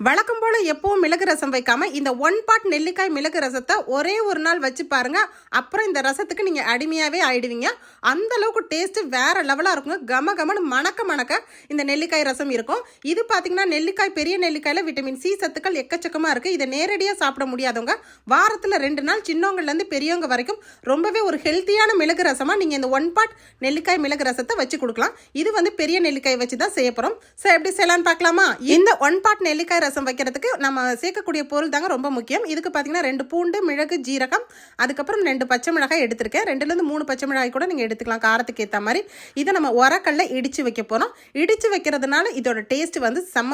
வழக்கம் போல எப்பவும் மிளகு ரசம் வைக்காம இந்த ஒன் பாட் நெல்லிக்காய் மிளகு ரசத்தை ஒரே ஒரு நாள் வச்சு பாருங்க. அப்புறம் இந்த ரசத்துக்கு நீங்க அடிமையாவே ஆயிடுவீங்க. அந்த அளவுக்கு டேஸ்ட் வேற லெவலா இருக்குங்க. கம கமன்னு மணக்க மணக்க இந்த நெல்லிக்காய் ரசம் இருக்கும். இது பாத்தீங்கன்னா நெல்லிக்காய், பெரிய நெல்லிக்காயில விட்டமின் சி சத்துக்கள் எக்கச்சக்கமா இருக்கு. இதை நேரடியா சாப்பிட முடியாதவங்க வாரத்துல 2 நாள் சின்னவங்கல இருந்து பெரியவங்க வரைக்கும் ரொம்பவே ஒரு ஹெல்த்தியான மிளகு ரசமா நீங்க இந்த ஒன் பாட் நெல்லிக்காய் மிளகு ரசத்தை வச்சு கொடுக்கலாம். இது பெரிய நெல்லிக்காய் வச்சு தான் செய்ய போறோம். எப்படி செய்யலாம்னு பார்க்கலாமா? இந்த ஒன் பாட் நெல்லிக்காய் ரசம் வைக்கிறதுக்கு நம்ம சேர்க்கக்கூடிய பொருள் தாங்க ரொம்ப முக்கியம். இதுக்கு பார்த்தீங்கன்னா 2 பூண்டு, மிளகு, ஜீரகம், அதுக்கப்புறம் 2 பச்சை மிளகாய் எடுத்திருக்கேன். 2லேருந்து 3 பச்சை மிளகாய் கூட நீங்கள் எடுத்துக்கலாம் காரத்துக்கு ஏற்ற மாதிரி. இதை நம்ம உரக்கல்ல இடித்து வைக்க போகிறோம். இடித்து வைக்கிறதுனால இதோட டேஸ்ட்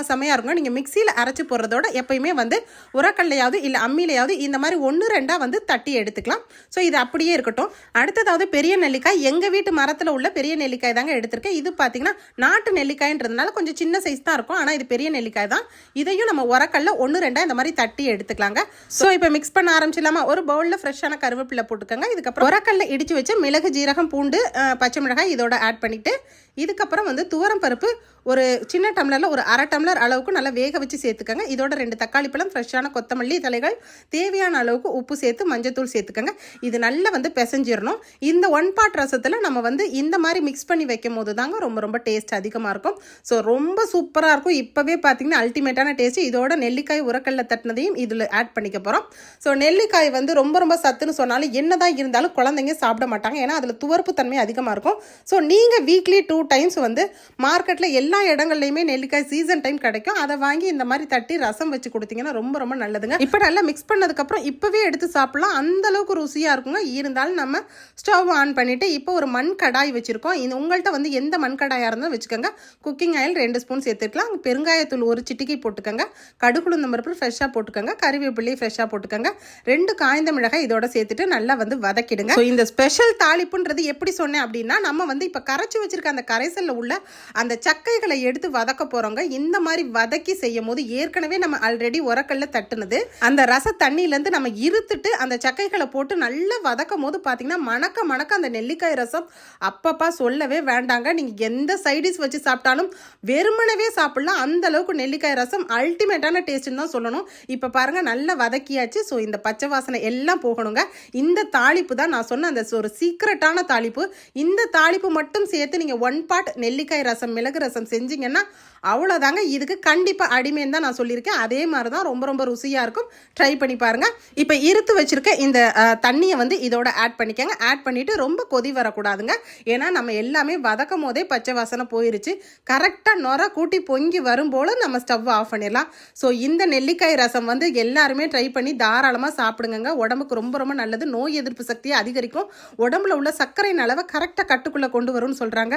செம்மையாக இருக்கும். நீங்கள் மிக்சியில் அரைச்சி போடுறதோட எப்பயுமே உரக்கல்லையாவது இல்லை அம்மியிலையாவது இந்த மாதிரி 1-2 தட்டி எடுத்துக்கலாம். ஸோ இது அப்படியே இருக்கட்டும். அடுத்ததாவது பெரிய நெல்லிக்காய், எங்கள் வீட்டு மரத்தில் உள்ள பெரிய நெல்லிக்காய் தாங்க எடுத்திருக்கேன். இது பார்த்தீங்கன்னா நாட்டு நெல்லிக்காய்ன்றதுனால கொஞ்சம் சின்ன சைஸ் தான் இருக்கும். ஆனால் இது பெரிய நெல்லிக்காய் தான். இதையும் நம்ம உரக்கல்ல 1-2 இந்த மாதிரி தட்டி எடுத்துக்கலாங்க. ஸோ இப்போ மிக்ஸ் பண்ண ஆரம்பிச்சிடலாமா? ஒரு பவுலில் ஃப்ரெஷ்ஷான கருவேப்பிலை போட்டுக்கோங்க. இதுக்கப்புறம் உரக்கல்ல இடிச்சு வச்சு மிளகு, ஜீரகம், பூண்டு, பச்சை மிளகாய் இதோட ஆட் பண்ணிட்டு இதுக்கப்புறம் துவரம் பருப்பு ஒரு சின்ன டம்ளரில் ஒரு 1/2 டம்ளர் அளவுக்கு நல்லா வேக வச்சு சேர்த்துக்கோங்க. இதோட 2 தக்காளி பழம், ஃப்ரெஷ்ஷான கொத்தமல்லி தலைகள், தேவையான அளவுக்கு உப்பு சேர்த்து மஞ்சத்தூள் சேர்த்துக்கோங்க. இது நல்லா பிசைஞ்சிடணும். இந்த ஒன் பாட் ரசத்தில் நம்ம இந்த மாதிரி மிக்ஸ் பண்ணி வைக்கும் போது தாங்க ரொம்ப ரொம்ப டேஸ்ட் அதிகமாக இருக்கும். ஸோ ரொம்ப சூப்பராக இருக்கும். இப்போவே பார்த்தீங்கன்னா அல்டிமேட்டான டேஸ்ட். இதோட நெல்லிக்காய் உரக்கல்ல தட்டினதையும் இதில் ஆட் பண்ணிக்க போகிறோம். ஸோ நெல்லிக்காய் ரொம்ப ரொம்ப சத்துன்னு சொன்னாலும் என்னதான் இருந்தாலும் குழந்தைங்க சாப்பிட மாட்டாங்க. ஏன்னா அதில் துவர்ப்பு தன்மை அதிகமாக இருக்கும். ஸோ நீங்கள் வீக்லி 2 டைம்ஸ் மார்க்கெட்டில் எல்லா இடங்கள்லையுமே நெல்லிக்காய் சீசன் டைம் கிடைக்கும். அதை வாங்கி இந்த மாதிரி தட்டி ரசம் வச்சு கொடுத்தீங்கன்னா ரொம்ப ரொம்ப நல்லதுங்க. இப்போ நல்லா மிக்ஸ் பண்ணதுக்கப்புறம் இப்போவே எடுத்து சாப்பிடலாம். அந்த அளவுக்கு ருசியாக இருக்குங்க. இருந்தாலும் நம்ம ஸ்டவ் ஆன் பண்ணிவிட்டு இப்போ ஒரு மண் கடாய் வச்சுருக்கோம். உங்கள்கிட்ட எந்த மண் கடாயாக இருந்தாலும் வச்சுக்கோங்க. குக்கிங் ஆயில் 2 ஸ்பூன் சேர்த்துக்கலாம். பெருங்காயத்தூள் 1 சிட்டிகை போட்டுக்கோங்க. கடுகுளுந்தம் பருப்பு ஃப்ரெஷ்ஷாக போட்டுக்கோங்க. கறிவேப்பிலை ஃப்ரெஷ்ஷாக போட்டுக்கோங்க. 2 காய்ந்த மிளகாய் இதோட சேர்த்துட்டு நல்லா வதக்கிடுங்க. ஸோ இந்த ஸ்பெஷல் தாளிப்புன்றது எப்படி சொன்னேன் அப்படின்னா, நம்ம இப்போ கரைச்சி வச்சிருக்க அந்த கரைசலில் உள்ள அந்த சக்கைகளை எடுத்து வதக்க போகிறோங்க. இந்த மாதிரி வதக்கி செய்யும் போது ஏற்கனவே நம்ம ஆல்ரெடி உரக்கல்ல தட்டுனது அந்த ரச தண்ணியிலேருந்து நம்ம இருத்துட்டு அந்த சக்கைகளை போட்டு நல்லா வதக்கும் போது பார்த்தீங்கன்னா மணக்க மணக்க அந்த நெல்லிக்காய் ரசம் அப்பப்பா சொல்லவே வேண்டாங்க. நீங்கள் எந்த சைடிஷ் வச்சு சாப்பிட்டாலும் வெறுமனவே சாப்பிடலாம். அந்த அளவுக்கு நெல்லிக்காய் ரசம் அல்டிமேட்டான டேஸ்ட்னு தான் சொல்லணும். இப்போ பாருங்கள் நல்லா வதக்கியாச்சு. ஸோ இந்த பச்சை வாசனை எல்லாம் போகணுங்க. இந்த தாளிப்பு தான் நான் சொன்ன அந்த ஒரு சீக்ரெட்டான தாளிப்பு. இந்த தாளிப்பு மட்டும் சேர்த்து நீங்கள் ஒன் பாட் நெல்லிக்காய் ரசம் மிளகு ரசம் செஞ்சீங்கன்னா அவ்வளோதாங்க. இதுக்கு கண்டிப்பாக அடிமைன்னு தான் நான் சொல்லியிருக்கேன். அதே மாதிரி தான் ரொம்ப ரொம்ப ருசியாக இருக்கும். ட்ரை பண்ணி பாருங்கள். இப்போ இருத்து வச்சுருக்க இந்த தண்ணியை இதோட ஆட் பண்ணிக்கோங்க. ஆட் பண்ணிவிட்டு ரொம்ப கொதி வரக்கூடாதுங்க. ஏன்னா நம்ம எல்லாமே வதக்கும் போதே பச்சை வாசனை போயிருச்சு. கரெக்டாக நொர கூட்டி பொங்கி வரும்போது நம்ம ஸ்டவ் ஆஃப் பண்ணிடலாம். ஸோ இந்த நெல்லிக்காய் ரசம் எல்லாருமே ட்ரை பண்ணி தாராளமாக சாப்பிடுங்க. உடம்புக்கு ரொம்ப ரொம்ப நல்லது. நோய் எதிர்ப்பு சக்தியை அதிகரிக்கும். உடம்புல உள்ள சர்க்கரையின் அளவை கரெக்டாக கட்டுக்குள்ளே கொண்டு வரும்னு சொல்கிறாங்க.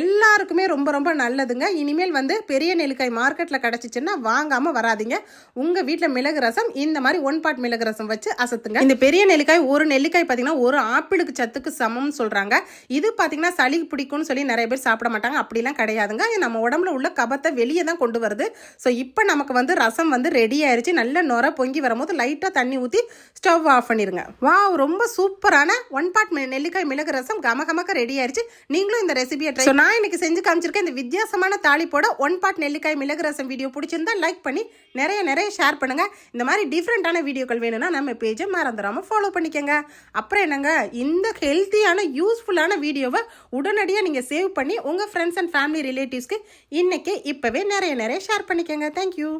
எல்லாருக்குமே ரொம்ப ரொம்ப நல்லதுங்க. இனிமேல் பெரிய நெல்லிக்காய் மார்க்கெட்டில் கிடச்சிச்சுன்னா வாங்காமல் வராதிங்க. உங்கள் வீட்டில் மிளகு ரசம் இந்த மாதிரி ஒன் பாட் மிளகு ரசம் வச்சு அசத்துங்க. இந்த பெரிய நெல்லிக்காய் ஒரு நெல்லிக்காய் பார்த்தீங்கன்னா ஒரு ஆப்பிளுக்கு சத்துக்கு சமம்னு சொல்கிறாங்க. இது பார்த்தீங்கன்னா சளி பிடிக்கும்னு சொல்லி நிறைய பேர் சாப்பிட மாட்டாங்க. அப்படிலாம் கிடையாதுங்க. நம்ம உடம்புல உள்ள கபத்தை வெளியே தான் கொண்டு வருது. ஸோ இப்போ நமக்கு ரசம் ரெடி ஆயிடுச்சு. நல்ல நொர பொங்கி வரும்போது லைட்டாக தண்ணி ஊற்றி ஸ்டவ் ஆஃப் பண்ணிடுங்க. வாவ், ரொம்ப சூப்பரான ஒன் பாட் நெல்லிக்காய் மிளகு ரசம் கமகமக்க ரெடி ஆயிடுச்சு. நீங்களும் இந்த ரெசிபியை ட்ரை. நான் இன்னைக்கு செஞ்சு காமிச்சிருக்கேன். இந்த வித்தியாசமான தாளிப்போட ஒன் பாட் நெல்லிக்காய் மிளகு ரசம் வீடியோ பிடிச்சிருந்தா லைக் பண்ணி நிறைய ஷேர் பண்ணுங்க. இந்த மாதிரி டிஃப்ரெண்டான வீடியோக்கள் வேணும்னா நம்ம பேஜை மறந்துடாம ஃபாலோ பண்ணிக்கங்க. அப்புறம் என்னங்க, இந்த ஹெல்த்தியான யூஸ்ஃபுல்லான வீடியோவை உடனடியாக நீங்கள் சேவ் பண்ணி உங்கள் ஃப்ரெண்ட்ஸ் அண்ட் ஃபேமிலி ரிலேட்டிவ்ஸ்க்கு இன்னைக்கு இப்போவே நிறைய ஷேர் பண்ணிக்கங்க. தேங்க்யூ.